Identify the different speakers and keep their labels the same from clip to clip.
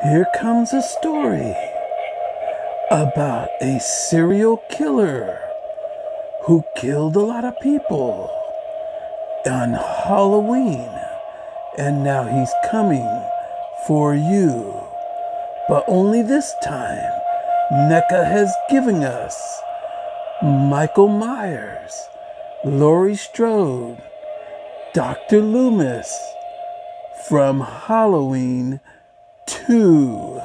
Speaker 1: Here comes a story about a serial killer who killed a lot of people on Halloween, and now he's coming for you. But only this time, NECA has given us Michael Myers, Laurie Strode, Dr. Loomis from Halloween 2.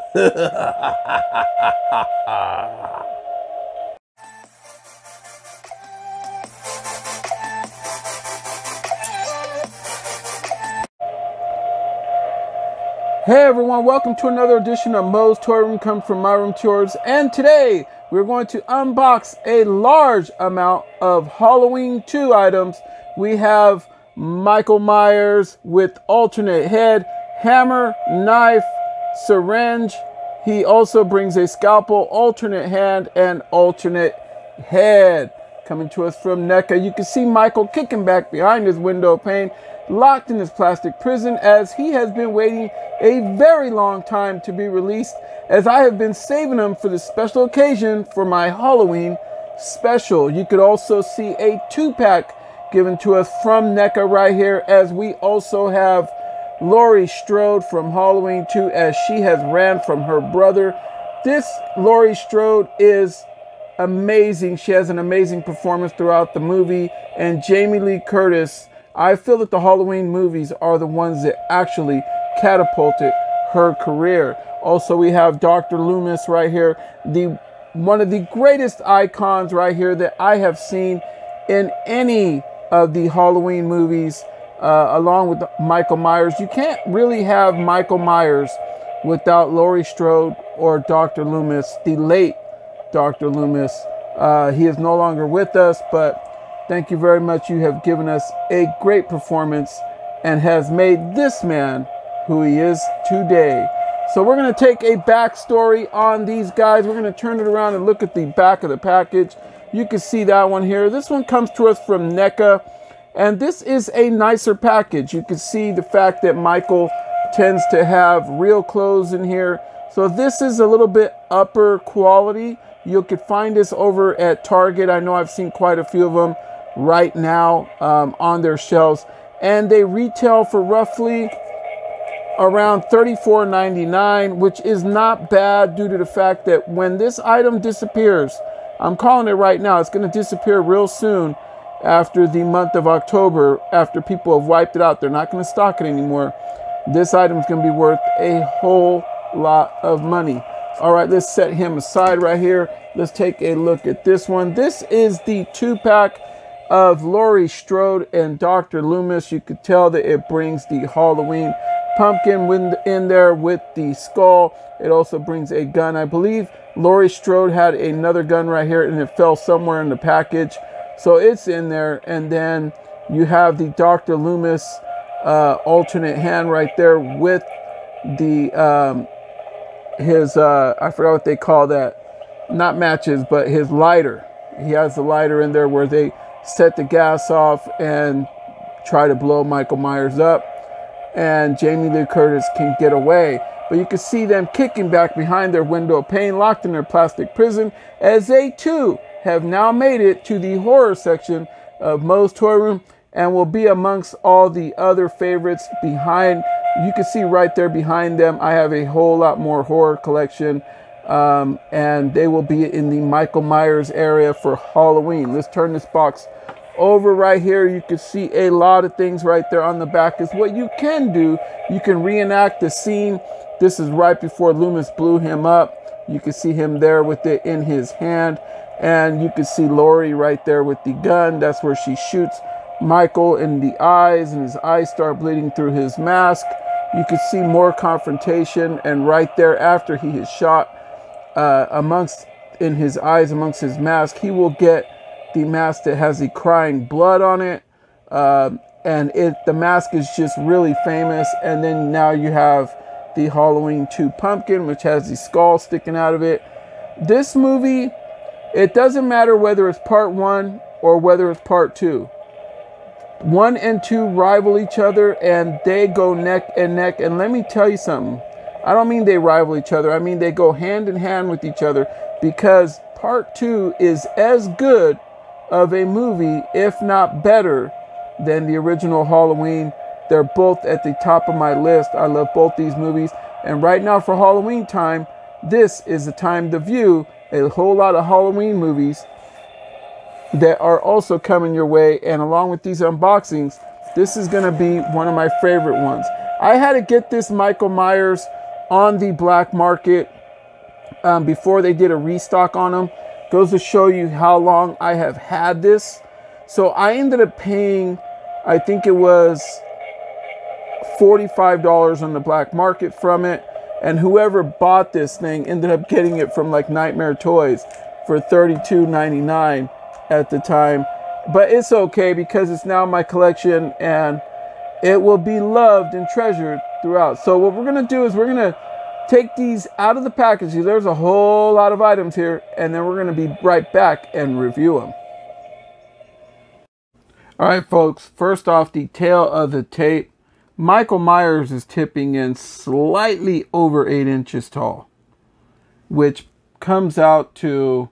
Speaker 1: Hey everyone, welcome to another edition of MOE'S Toy Room, come from my room to yours. And today we're going to unbox a large amount of Halloween 2 items. We have Michael Myers with alternate head, hammer, knife, syringe. He also brings a scalpel, alternate hand, and alternate head. Coming to us from NECA, you can see Michael kicking back behind his window pane, locked in his plastic prison, as he has been waiting a very long time to be released, as I have been saving him for this special occasion for my Halloween special. You could also see a 2-pack given to us from NECA right here, as we also have Laurie Strode from Halloween 2, as she has ran from her brother. This Laurie Strode is amazing. She has an amazing performance throughout the movie. And Jamie Lee Curtis, I feel that the Halloween movies are the ones that actually catapulted her career. Also, we have Dr. Loomis right here, one of the greatest icons right here that I have seen in any of the Halloween movies, along with Michael Myers. You can't really have Michael Myers without Laurie Strode or Dr. Loomis, the late Dr. Loomis. He is no longer with us, but thank you very much. You have given us a great performance and has made this man who he is today. So we're going to take a backstory on these guys. We're going to turn it around and look at the back of the package. You can see that one here. This one comes to us from NECA, and this is a nicer package. You can see the fact that Michael tends to have real clothes in here. So this is a little bit upper quality. You could find this over at Target. I know I've seen quite a few of them right now on their shelves, and they retail for roughly around $34.99, which is not bad due to the fact that when this item disappears, I'm calling it right now, it's going to disappear real soon after the month of October. After people have wiped it out, they're not going to stock it anymore. This item is going to be worth a whole lot of money. All right, let's set him aside right here. Let's take a look at this one. This is the 2-pack of Laurie Strode and Dr. Loomis. You could tell that it brings the Halloween pumpkin in there with the skull. It also brings a gun. I believe Laurie Strode had another gun right here, and it fell somewhere in the package, so it's in there. And then you have the Dr. Loomis alternate hand right there with the I forgot what they call that, not matches, but his lighter. He has the lighter in there where they set the gas off and try to blow Michael Myers up, and Jamie Lee Curtis can get away. But you can see them kicking back behind their window pane, locked in their plastic prison, as they too have now made it to the horror section of MOE'S Toy Room, and will be amongst all the other favorites behind. You can see right there behind them, I have a whole lot more horror collection, and they will be in the Michael Myers area for Halloween. Let's turn this box over right here. You can see a lot of things right there on the back. Is what you can do. You can reenact the scene. This is right before Loomis blew him up. You can see him there with it in his hand, and you can see Laurie right there with the gun. That's where she shoots Michael in the eyes, and his eyes start bleeding through his mask. You can see more confrontation, and right there after he is shot in his eyes, amongst his mask, he will get the mask that has the crying blood on it, and the mask is just really famous. And then now you have the Halloween 2 pumpkin, which has the skull sticking out of it. This movie, it doesn't matter whether it's part 1 or whether it's part 2. 1 and 2 rival each other, and they go neck and neck. And let me tell you something, I don't mean they rival each other. I mean they go hand in hand with each other, because part 2 is as good of a movie, if not better, than the original Halloween. They're both at the top of my list. I love both these movies. And right now for Halloween time, this is the time to view a whole lot of Halloween movies that are also coming your way. And along with these unboxings, this is going to be one of my favorite ones. I had to get this Michael Myers on the black market before they did a restock on them. Goes to show you how long I have had this. So I ended up paying, I think it was $45 on the black market from it. And whoever bought this thing ended up getting it from like Nightmare Toys for $32.99 at the time. But it's okay, because it's now my collection and it will be loved and treasured throughout. So what we're going to do is we're going to take these out of the package. There's a whole lot of items here, and then we're going to be right back and review them. All right, folks, first off, the tail of the tape. Michael Myers is tipping in slightly over 8 inches tall, which comes out to,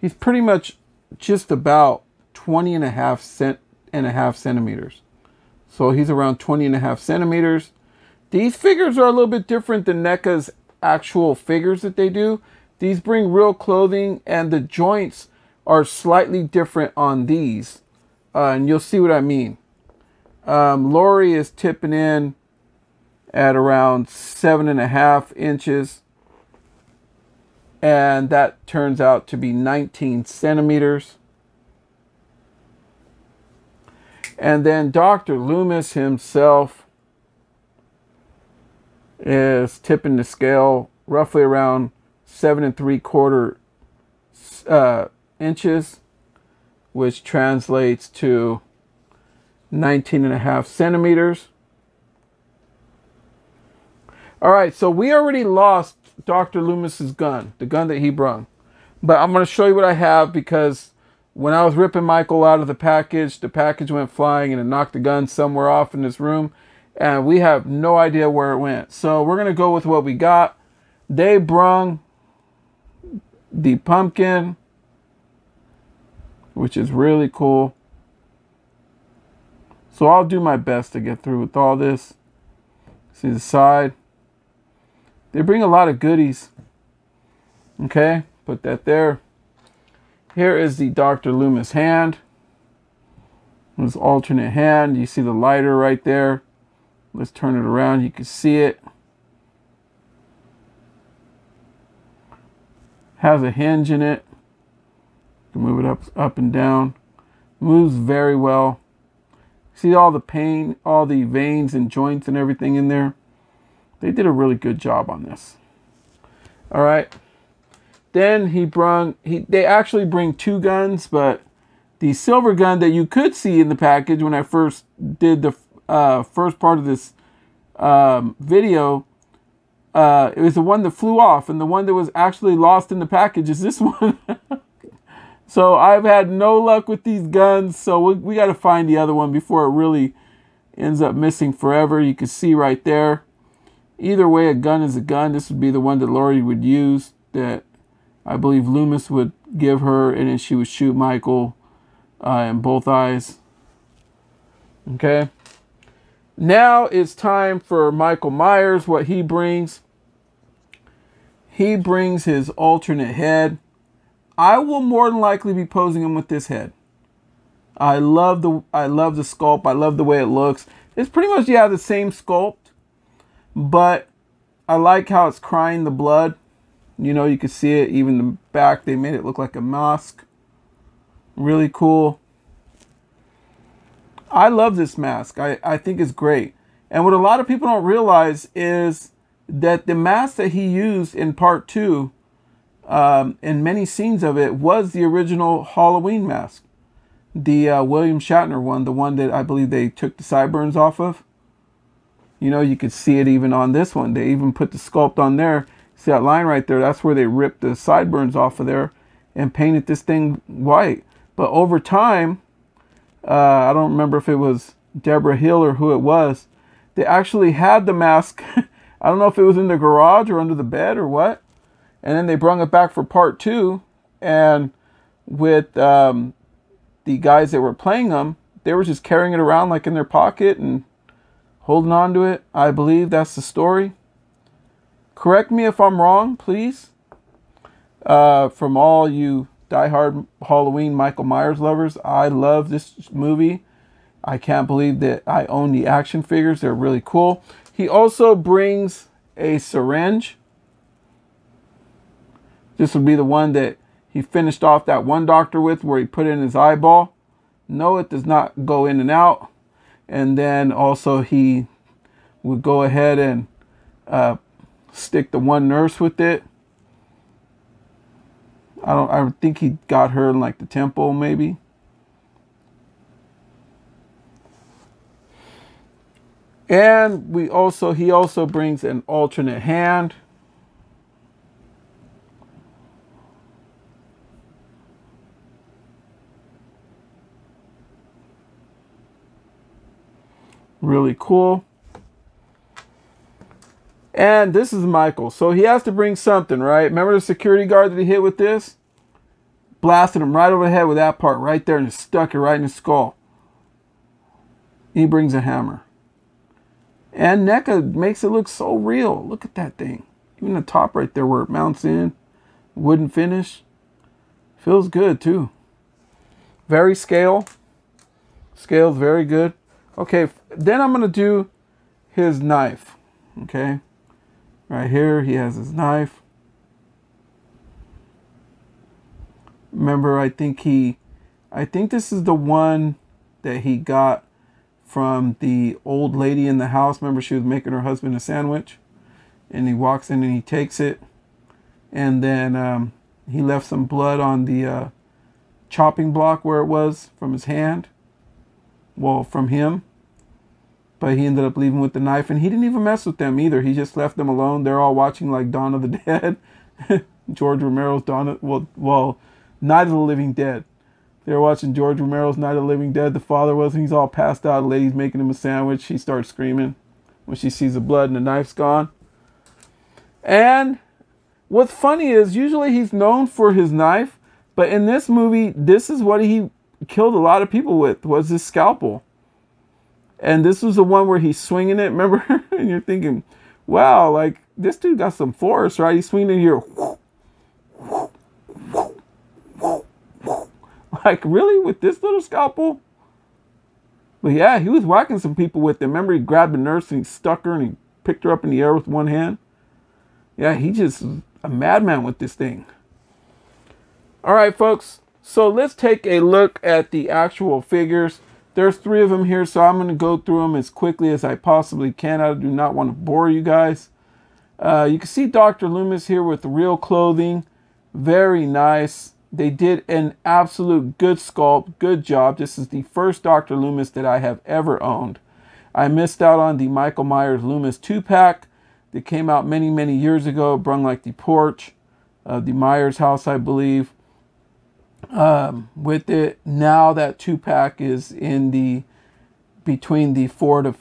Speaker 1: he's pretty much just about 20.5 centimeters. So he's around 20.5 centimeters. These figures are a little bit different than NECA's actual figures that they do. These bring real clothing, and the joints are slightly different on these. And you'll see what I mean. Laurie is tipping in at around 7.5 inches. And that turns out to be 19 centimeters. And then Dr. Loomis himself is tipping the scale roughly around 7 3/4 inches, which translates to 19.5 centimeters. All right, so we already lost Dr. Loomis's gun, the gun that he brung. But I'm going to show you what I have, because when I was ripping Michael out of the package went flying and it knocked the gun somewhere off in this room. And we have no idea where it went. So we're going to go with what we got. They brung the pumpkin, which is really cool. So I'll do my best to get through with all this. See the side. They bring a lot of goodies. Okay, put that there. Here is the Dr. Loomis hand. This alternate hand. You see the lighter right there. Let's turn it around. You can see it. Has a hinge in it. You can move it up and down. Moves very well. See all the paint, all the veins and joints and everything in there. They did a really good job on this. All right. Then they actually bring 2 guns, but the silver gun that you could see in the package when I first did the first part of this video, it was the one that flew off, and the one that was actually lost in the package is this one. So I've had no luck with these guns, so we got to find the other one before it really ends up missing forever. You can see right there. Either way, a gun is a gun. This would be the one that Laurie would use, that I believe Loomis would give her, and then she would shoot Michael in both eyes. Okay. Now it's time for Michael Myers, what he brings. He brings his alternate head. I will more than likely be posing him with this head. I love the sculpt. I love the way it looks. It's pretty much, yeah, the same sculpt, but I like how it's crying the blood. You know, you can see it. Even the back, they made it look like a mask. Really cool. I love this mask. I think it's great. And what a lot of people don't realize is that the mask that he used in part 2, in many scenes of it, was the original Halloween mask. The William Shatner one, the one that I believe they took the sideburns off of. You know, you could see it even on this one. They even put the sculpt on there. See that line right there? That's where they ripped the sideburns off of there and painted this thing white. But over time, I don't remember if it was Deborah Hill or who it was, they actually had the mask I don't know if it was in the garage or under the bed or what. And then they brought it back for part 2. And with the guys that were playing them, they were just carrying it around like in their pocket and holding on to it. I believe that's the story. Correct me if I'm wrong, please. From all you diehard Halloween Michael Myers lovers, I love this movie. I can't believe that I own the action figures. They're really cool. He also brings a syringe. This would be the one that he finished off that one doctor with, where he put in his eyeball. No, it does not go in and out. And then also he would go ahead and stick the one nurse with it. I think he got her in like the temple, maybe. And he also brings an alternate hand. Really cool. And this is Michael. So he has to bring something, right? Remember the security guard that he hit with this? Blasted him right over the head with that part right there and just stuck it right in his skull. He brings a hammer. And NECA makes it look so real. Look at that thing. Even the top right there where it mounts in. Wooden finish. Feels good too. Very scale. Scale's very good. Okay, then I'm going to do his knife. Okay. Right here, he has his knife. Remember, I think this is the one that he got from the old lady in the house. Remember, she was making her husband a sandwich, and he walks in and he takes it, and then he left some blood on the chopping block where it was from his hand. Well, from him. But he ended up leaving with the knife, and he didn't even mess with them either. He just left them alone. They're all watching like Dawn of the Dead. George Romero's well, Night of the Living Dead. They were watching George Romero's Night of the Living Dead. The father was, and he's all passed out. The lady's making him a sandwich. She starts screaming when she sees the blood and the knife's gone. And what's funny is usually he's known for his knife, but in this movie, this is what he killed a lot of people with, was his scalpel. And this was the one where he's swinging it, remember? And you're thinking, wow, like, this dude got some force, right? He's swinging it here. Like, really? With this little scalpel? But yeah, he was whacking some people with it. Remember, he grabbed a nurse and he stuck her and he picked her up in the air with one hand? Yeah, he just a madman with this thing. All right, folks. So let's take a look at the actual figures. There's 3 of them here, so I'm going to go through them as quickly as I possibly can. I do not want to bore you guys. You can see Dr. Loomis here with real clothing. Very nice. They did an absolute good sculpt. Good job. This is the first Dr. Loomis that I have ever owned. I missed out on the Michael Myers Loomis 2-pack that came out many, many years ago. It brung like the porch of the Myers house, I believe. With it now, that 2-pack is in the between the $400 to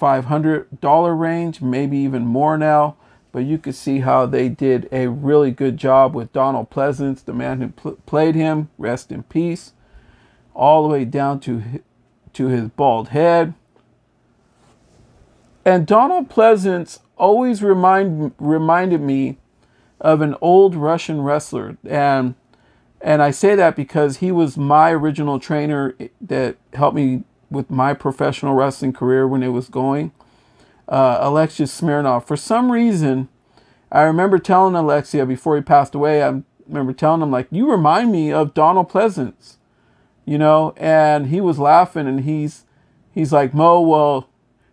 Speaker 1: $500 range, maybe even more now. But you can see how they did a really good job with Donald Pleasance, the man who played him, rest in peace, all the way down to his bald head. And Donald Pleasance always reminded me of an old Russian wrestler, and I say that because he was my original trainer that helped me with my professional wrestling career when it was going. Alexis Smirnov. For some reason, I remember telling Alexia before he passed away, I remember telling him, like, you remind me of Donald Pleasance, you know, and he was laughing, and he's like, Mo, well,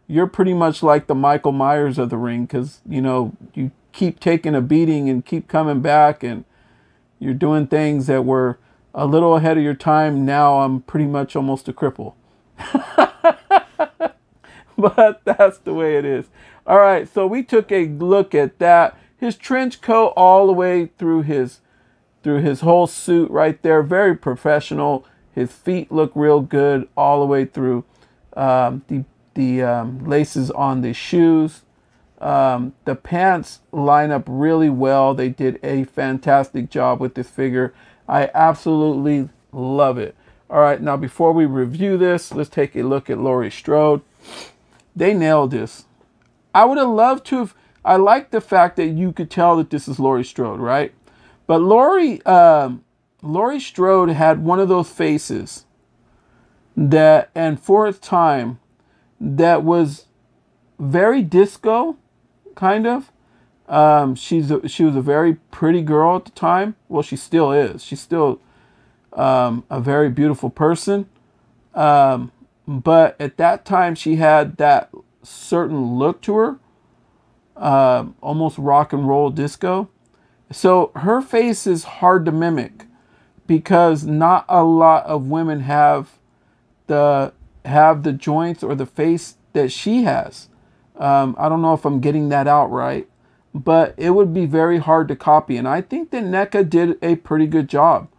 Speaker 1: you're pretty much like the Michael Myers of the ring, because, you know, you keep taking a beating and keep coming back, and you're doing things that were a little ahead of your time. Now I'm pretty much almost a cripple. But that's the way it is. All right, so we took a look at that. His trench coat all the way through his whole suit right there. Very professional. His feet look real good all the way through. The laces on the shoes. The pants line up really well. They did a fantastic job with this figure. I absolutely love it. All right, now before we review this, let's take a look at Laurie Strode. They nailed this. I would have loved to have, I like the fact that you could tell that this is Laurie Strode, right? But Laurie Strode had one of those faces that, and for its time, that was very disco, kind of. She was a very pretty girl at the time. Well, she still is. She's still a very beautiful person. But at that time, she had that certain look to her, almost rock and roll disco. So her face is hard to mimic because not a lot of women have the joints or the face that she has. I don't know if I'm getting that out right, but it would be very hard to copy. And I think that NECA did a pretty good job.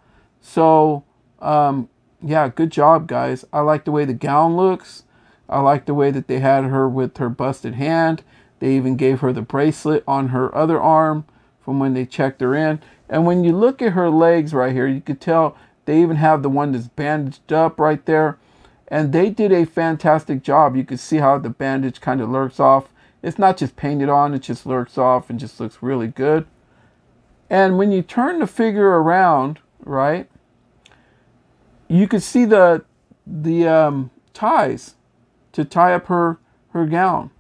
Speaker 1: So, yeah, good job, guys. I like the way the gown looks. I like the way that they had her with her busted hand. They even gave her the bracelet on her other arm from when they checked her in. And when you look at her legs right here, you could tell they even have the one that's bandaged up right there. And they did a fantastic job. You could see how the bandage kind of lurks off. It's not just painted on, it just lurks off and just looks really good. And when you turn the figure around, right, you could see the ties to tie up her gown.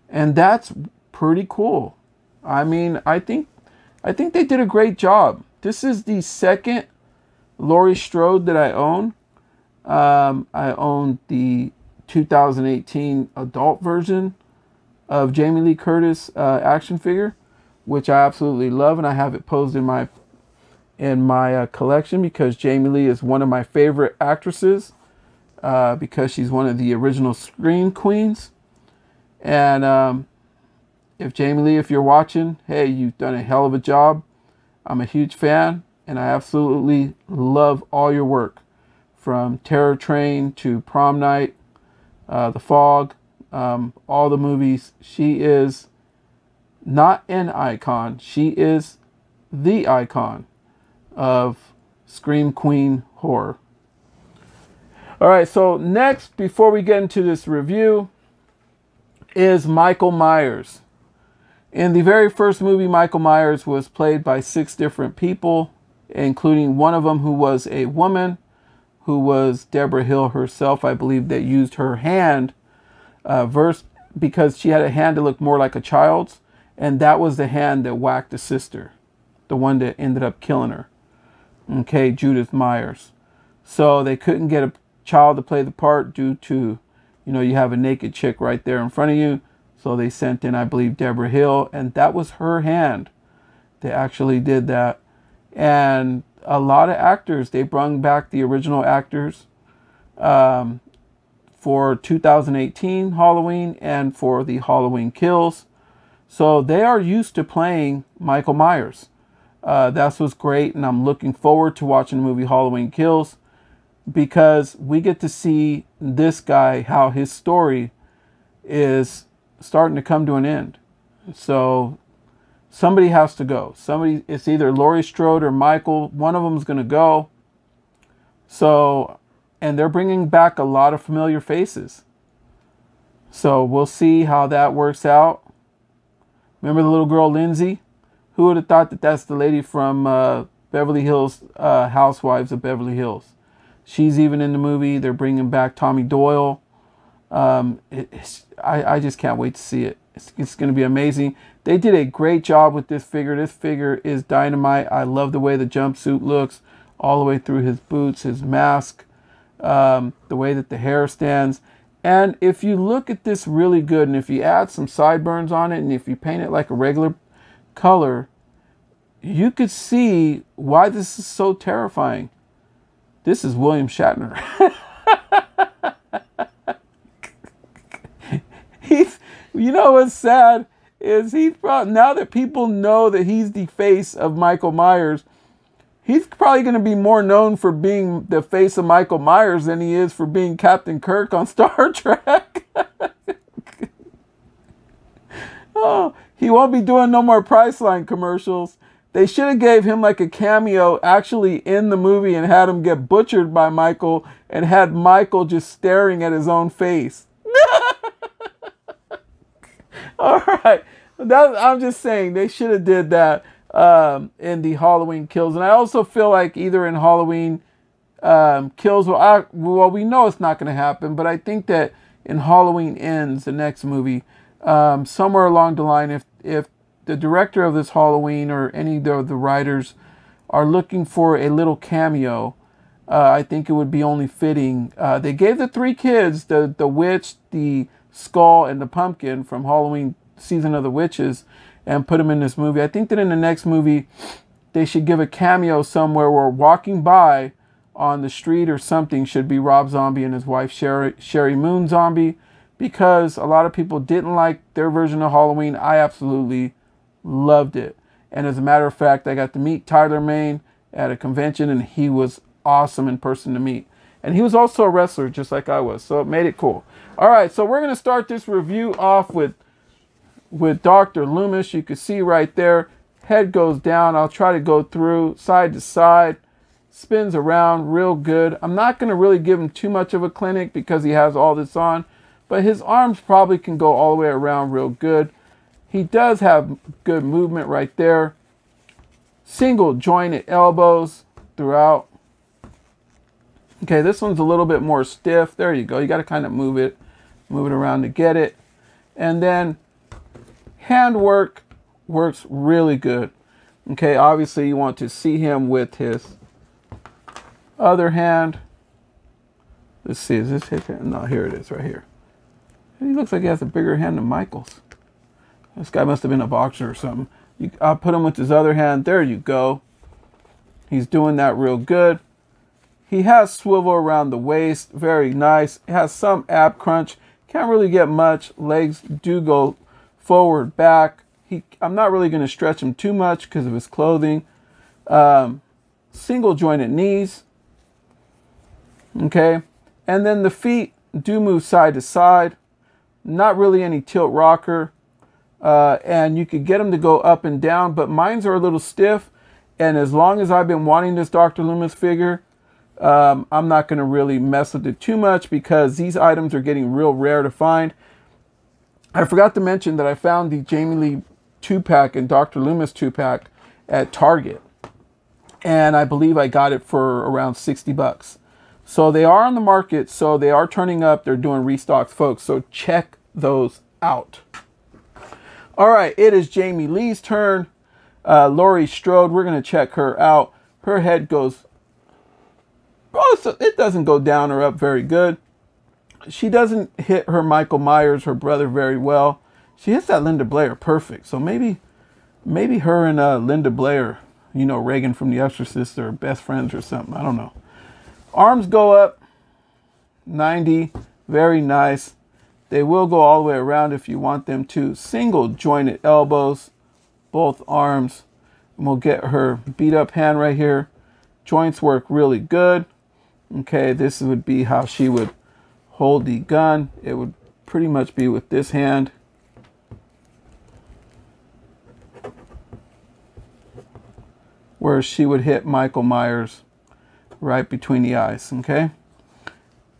Speaker 1: And that's pretty cool. I mean, I think they did a great job. This is the second Laurie Strode that I own. I own the 2018 adult version of Jamie Lee Curtis action figure, which I absolutely love, and I have it posed in my collection because Jamie Lee is one of my favorite actresses, because she's one of the original Scream Queens. And if Jamie Lee, if you're watching, hey, you've done a hell of a job. I'm a huge fan, and I absolutely love all your work. From Terror Train to Prom Night, The Fog, all the movies. She is not an icon. She is the icon of Scream Queen horror. All right, so next, before we get into this review, is Michael Myers. In the very first movie, Michael Myers was played by 6 different people, including one of them who was a woman, who was Deborah Hill herself, I believe, that used her hand because she had a hand that looked more like a child's, and that was the hand that whacked the sister, the one that ended up killing her. Okay, Judith Myers. So they couldn't get a child to play the part due to, you know, you have a naked chick right there in front of you. So they sent in, I believe, Deborah Hill, and that was her hand. They actually did that. And a lot of actors, they brought back the original actors for 2018 Halloween and for the Halloween Kills. So they are used to playing Michael Myers. That's what's great, and I'm looking forward to watching the movie Halloween Kills because we get to see this guy, how his story is starting to come to an end. So somebody has to go. Somebody, it's either Laurie Strode or Michael. One of them is going to go. So, and they're bringing back a lot of familiar faces. So we'll see how that works out. Remember the little girl, Lindsay? Who would have thought that that's the lady from Beverly Hills, Housewives of Beverly Hills? She's even in the movie. They're bringing back Tommy Doyle. I just can't wait to see it. It's going to be amazing. They did a great job with this figure. This figure is dynamite. I love the way the jumpsuit looks all the way through his boots, his mask, the way that the hair stands. And if you look at this really good, and if you add some sideburns on it, and if you paint it like a regular color, you could see why this is so terrifying. This is William Shatner. You know what's sad is now that people know that he's the face of Michael Myers, he's probably going to be more known for being the face of Michael Myers than he is for being Captain Kirk on Star Trek. Oh, he won't be doing no more Priceline commercials. They should have gave him like a cameo actually in the movie and had him get butchered by Michael and had Michael just staring at his own face. All right. I'm just saying they should have did that in the Halloween Kills. And I also feel like either in Halloween Kills, well, we know it's not going to happen, but I think that in Halloween Ends, the next movie, somewhere along the line, if the director of this Halloween or any of the writers are looking for a little cameo, I think it would be only fitting. They gave the three kids, the witch, the skull, and the pumpkin from Halloween Season of the Witches, and put them in this movie. I think that in the next movie, they should give a cameo somewhere where walking by on the street or something should be Rob Zombie and his wife Sherry Moon Zombie, because a lot of people didn't like their version of Halloween. I absolutely loved it. And as a matter of fact, I got to meet Tyler Mane at a convention, and he was awesome in person to meet. And he was also a wrestler just like I was, so it made it cool. All right, so we're going to start this review off with Dr. Loomis. You can see right there, head goes down. I'll try to go through side to side. Spins around real good. I'm not going to really give him too much of a clinic because he has all this on, but his arms probably can go all the way around real good. He does have good movement right there. Single jointed elbows throughout. Okay, this one's a little bit more stiff. There you go. You got to kind of move it around to get it. And then handwork works really good. Okay, obviously you want to see him with his other hand. Let's see, is this his hand? No, here it is right here. He looks like he has a bigger hand than Michael's. This guy must have been a boxer or something. I'll put him with his other hand. There you go. He's doing that real good. He has swivel around the waist. Very nice. He has some ab crunch. Can't really get much. Legs do go forward, back. I'm not really going to stretch him too much because of his clothing. Single jointed knees. Okay. And then the feet do move side to side. Not really any tilt rocker. And you could get them to go up and down, but mine's are a little stiff. And as long as I've been wanting this Dr. Loomis figure, I'm not going to really mess with it too much because these items are getting real rare to find. I forgot to mention that I found the Jamie Lee 2-pack and Dr. Loomis 2-pack at Target. And I believe I got it for around 60 bucks. So they are on the market. So they are turning up. They're doing restocks, folks. So check those out. All right, it is Jamie Lee's turn. Laurie Strode, we're going to check her out. Her head goes, oh, so it doesn't go down or up very good. She doesn't hit her Michael Myers, her brother, very well. She hits that Linda Blair perfect. So maybe her and Linda Blair, you know, Reagan from The Exorcist, are best friends or something. I don't know. Arms go up, 90, very nice. They will go all the way around if you want them to. Single jointed elbows, both arms. And we'll get her beat up hand right here. Joints work really good. Okay, this would be how she would hold the gun. It would pretty much be with this hand. Where she would hit Michael Myers right between the eyes, okay?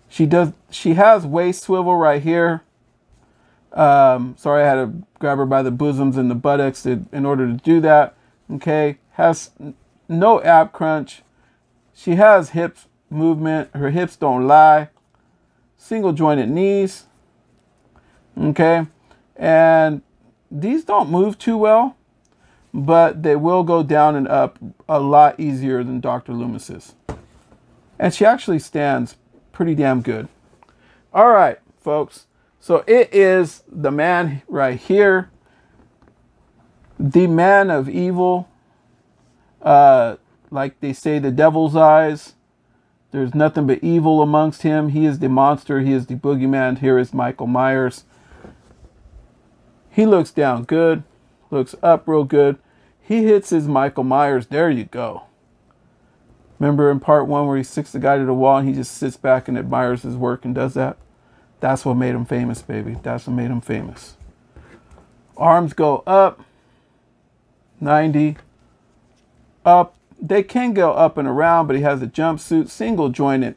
Speaker 1: She has waist swivel right here. Sorry, I had to grab her by the bosoms and the buttocks in order to do that. Okay, has no ab crunch. She has hips movement. Her hips don't lie. Single jointed knees. Okay, and these don't move too well, but they will go down and up a lot easier than Dr. Loomis's. And she actually stands pretty damn good. All right, folks. So it is the man right here. The man of evil. Like they say, the devil's eyes. There's nothing but evil amongst him. He is the monster. He is the boogeyman. Here is Michael Myers. He looks down good. Looks up real good. He hits his Michael Myers. There you go. Remember in part 1 where he sticks the guy to the wall and he just sits back and admires his work and does that? That's what made him famous, baby. That's what made him famous. Arms go up, 90, up. They can go up and around, but he has a jumpsuit, single jointed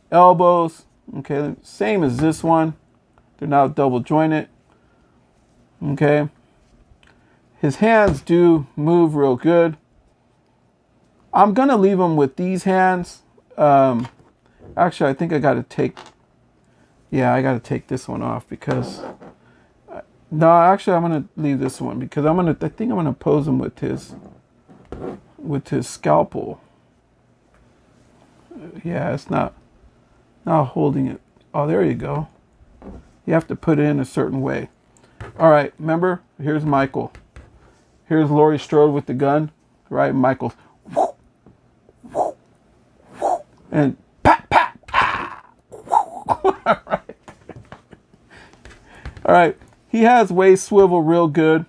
Speaker 1: elbows. Okay, same as this one. They're now double jointed. Okay. His hands do move real good. I'm going to leave him with these hands. Actually, I think I got to take... Yeah, I got to take this one off because... No, actually, I'm going to leave this one because I think I'm going to pose him with his scalpel. Yeah, it's not holding it. Oh, there you go. You have to put it in a certain way. All right, remember, here's Michael. Here's Laurie Strode with the gun, right? Michael's and pat pat. All right. All right. He has waist swivel real good.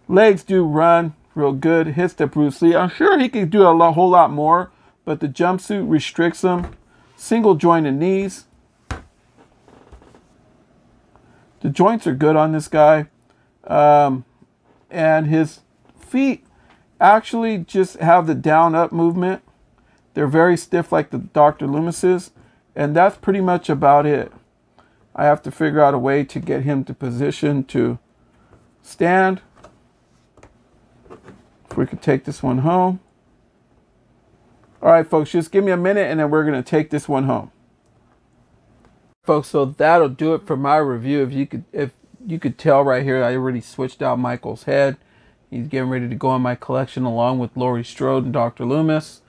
Speaker 1: Legs do run real good. Hits the Bruce Lee. I'm sure he could do a whole lot more, but the jumpsuit restricts him. Single jointed knees. The joints are good on this guy. And his feet actually just have the down up movement. They're very stiff like the Dr. Loomis's. And that's pretty much about it. I have to figure out a way to get him to position to stand. If we could take this one home. All right, folks, just give me a minute and then we're going to take this one home. Folks, so that'll do it for my review. If you could tell right here, I already switched out Michael's head. He's getting ready to go in my collection along with Laurie Strode and Dr. Loomis.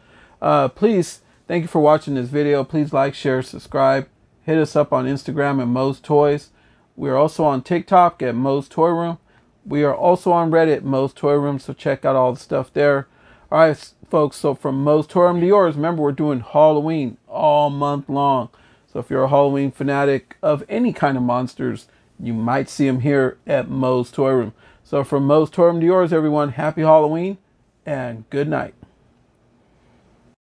Speaker 1: Please, thank you for watching this video. Please like, share, subscribe. Hit us up on Instagram at MOE'S Toys. We are also on TikTok at MOE'S Toy Room. We are also on Reddit, MOE'S Toy Room, so check out all the stuff there. All right, folks, so from MOE'S Toy Room to yours, remember we're doing Halloween all month long. So if you're a Halloween fanatic of any kind of monsters, you might see them here at MOE'S Toy Room. So from MOE'S Toy Room to yours, everyone, happy Halloween and good night.